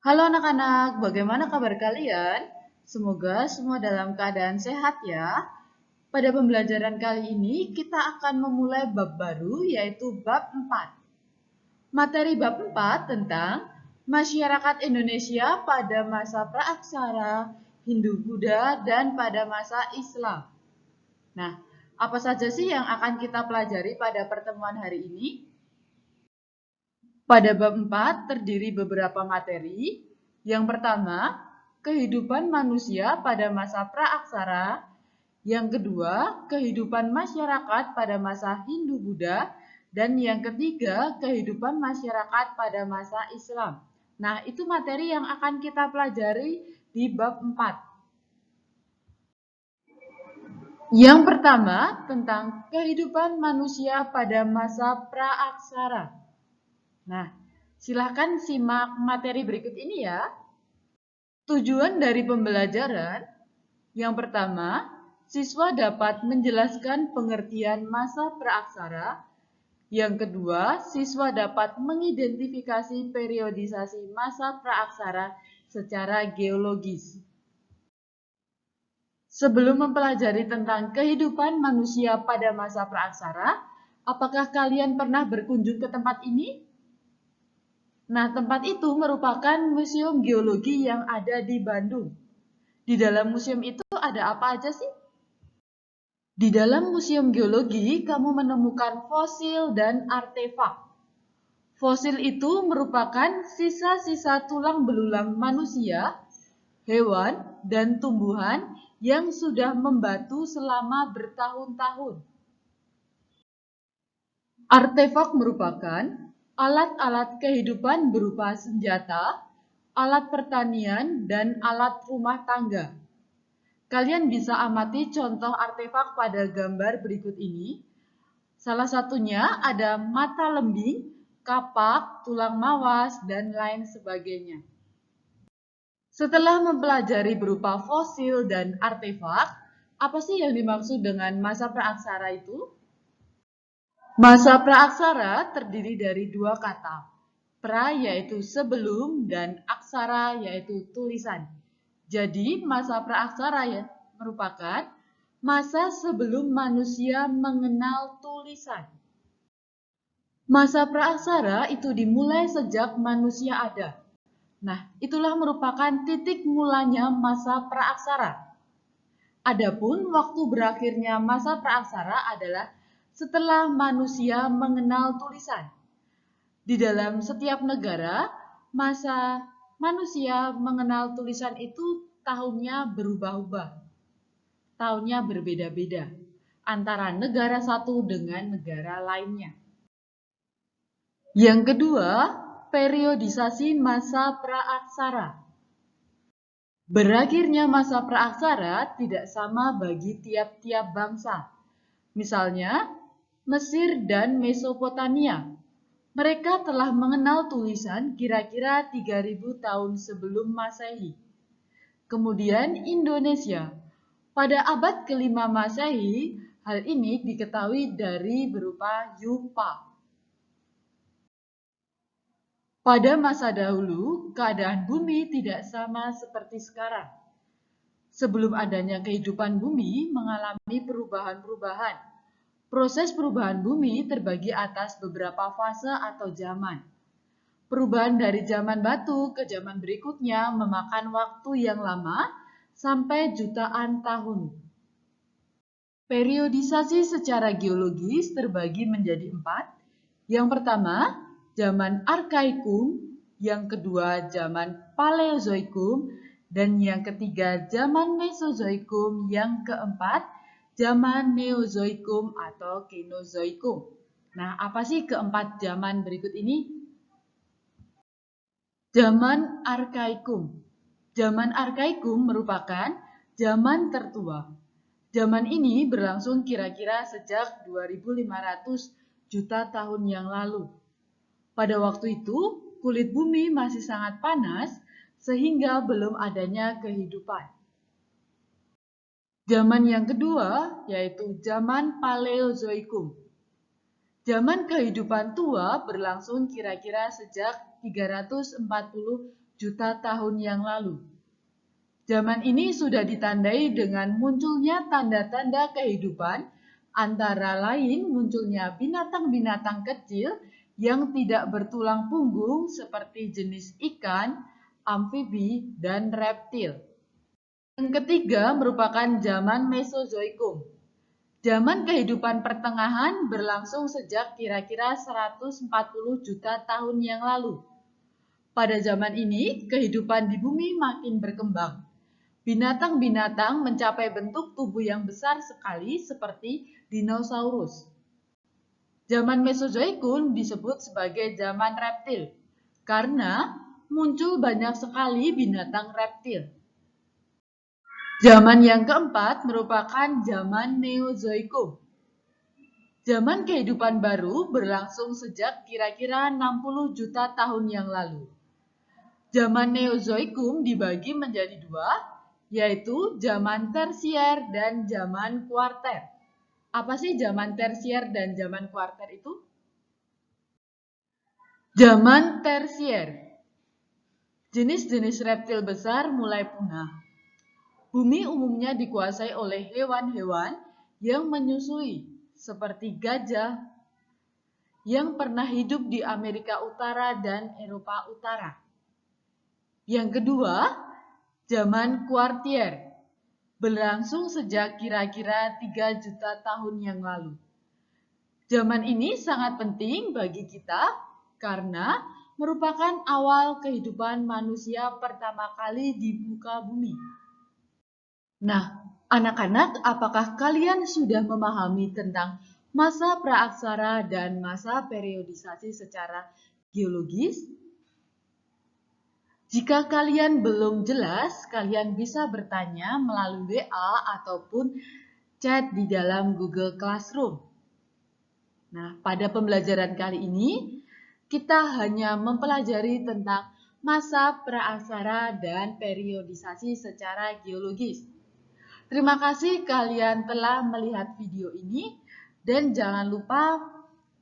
Halo anak-anak, bagaimana kabar kalian? Semoga semua dalam keadaan sehat ya. Pada pembelajaran kali ini kita akan memulai bab baru yaitu bab 4. Materi bab 4 tentang masyarakat Indonesia pada masa praaksara, Hindu-Buddha, dan pada masa Islam. Nah, apa saja sih yang akan kita pelajari pada pertemuan hari ini? Pada bab 4 terdiri beberapa materi. Yang pertama, kehidupan manusia pada masa praaksara. Yang kedua, kehidupan masyarakat pada masa Hindu-Buddha. Dan yang ketiga, kehidupan masyarakat pada masa Islam. Nah, itu materi yang akan kita pelajari di bab 4. Yang pertama, tentang kehidupan manusia pada masa praaksara. Nah, silahkan simak materi berikut ini ya. Tujuan dari pembelajaran, yang pertama, siswa dapat menjelaskan pengertian masa praaksara. Yang kedua, siswa dapat mengidentifikasi periodisasi masa praaksara secara geologis. Sebelum mempelajari tentang kehidupan manusia pada masa praaksara, apakah kalian pernah berkunjung ke tempat ini? Nah, tempat itu merupakan museum geologi yang ada di Bandung. Di dalam museum itu ada apa aja sih? Di dalam museum geologi, kamu menemukan fosil dan artefak. Fosil itu merupakan sisa-sisa tulang belulang manusia, hewan, dan tumbuhan yang sudah membatu selama bertahun-tahun. Artefak merupakan alat-alat kehidupan berupa senjata, alat pertanian, dan alat rumah tangga. Kalian bisa amati contoh artefak pada gambar berikut ini. Salah satunya ada mata lembing, kapak, tulang mawas, dan lain sebagainya. Setelah mempelajari berupa fosil dan artefak, apa sih yang dimaksud dengan masa praaksara itu? Masa praaksara terdiri dari dua kata, pra yaitu sebelum dan aksara yaitu tulisan. Jadi masa praaksara ya merupakan masa sebelum manusia mengenal tulisan. Masa praaksara itu dimulai sejak manusia ada. Nah, itulah merupakan titik mulanya masa praaksara. Adapun waktu berakhirnya masa praaksara adalah setelah manusia mengenal tulisan. Di dalam setiap negara, masa manusia mengenal tulisan itu tahunnya berubah-ubah. Tahunnya berbeda-beda antara negara satu dengan negara lainnya. Yang kedua, periodisasi masa praaksara. Berakhirnya masa praaksara tidak sama bagi tiap-tiap bangsa. Misalnya, Mesir dan Mesopotamia. Mereka telah mengenal tulisan kira-kira 3000 tahun sebelum Masehi. Kemudian Indonesia. Pada abad ke-5 Masehi, hal ini diketahui dari berupa Yupa. Pada masa dahulu, keadaan bumi tidak sama seperti sekarang. Sebelum adanya kehidupan bumi mengalami perubahan-perubahan. Proses perubahan bumi terbagi atas beberapa fase atau zaman. Perubahan dari zaman batu ke zaman berikutnya memakan waktu yang lama sampai jutaan tahun. Periodisasi secara geologis terbagi menjadi 4. Yang pertama, zaman Arkaikum, yang kedua zaman Paleozoikum, dan yang ketiga zaman Mesozoikum, yang keempat zaman Neozoikum atau Kenozoikum. Nah, apa sih keempat zaman berikut ini? Zaman Arkaikum. Zaman Arkaikum merupakan zaman tertua. Zaman ini berlangsung kira-kira sejak 2500 juta tahun yang lalu. Pada waktu itu, kulit bumi masih sangat panas sehingga belum adanya kehidupan. Zaman yang kedua yaitu zaman Paleozoikum. Zaman kehidupan tua berlangsung kira-kira sejak 340 juta tahun yang lalu. Zaman ini sudah ditandai dengan munculnya tanda-tanda kehidupan, antara lain munculnya binatang-binatang kecil yang tidak bertulang punggung seperti jenis ikan, amfibi, dan reptil. Yang ketiga merupakan zaman Mesozoikum. Zaman kehidupan pertengahan berlangsung sejak kira-kira 140 juta tahun yang lalu. Pada zaman ini, kehidupan di bumi makin berkembang. Binatang-binatang mencapai bentuk tubuh yang besar sekali seperti dinosaurus. Zaman Mesozoikum disebut sebagai zaman reptil karena muncul banyak sekali binatang reptil. Zaman yang keempat merupakan zaman Neozoikum. Zaman kehidupan baru berlangsung sejak kira-kira 60 juta tahun yang lalu. Zaman Neozoikum dibagi menjadi dua, yaitu zaman tersier dan zaman kuarter. Apa sih zaman tersier dan zaman kuarter itu? Zaman tersier. Jenis-jenis reptil besar mulai punah. Bumi umumnya dikuasai oleh hewan-hewan yang menyusui, seperti gajah yang pernah hidup di Amerika Utara dan Eropa Utara. Yang kedua, zaman kuartier, berlangsung sejak kira-kira 3 juta tahun yang lalu. Zaman ini sangat penting bagi kita karena merupakan awal kehidupan manusia pertama kali di muka bumi. Nah, anak-anak, apakah kalian sudah memahami tentang masa praaksara dan masa periodisasi secara geologis? Jika kalian belum jelas, kalian bisa bertanya melalui WA ataupun chat di dalam Google Classroom. Nah, pada pembelajaran kali ini, kita hanya mempelajari tentang masa praaksara dan periodisasi secara geologis. Terima kasih kalian telah melihat video ini dan jangan lupa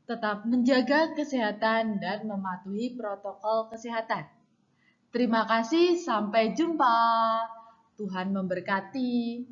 tetap menjaga kesehatan dan mematuhi protokol kesehatan. Terima kasih, sampai jumpa. Tuhan memberkati.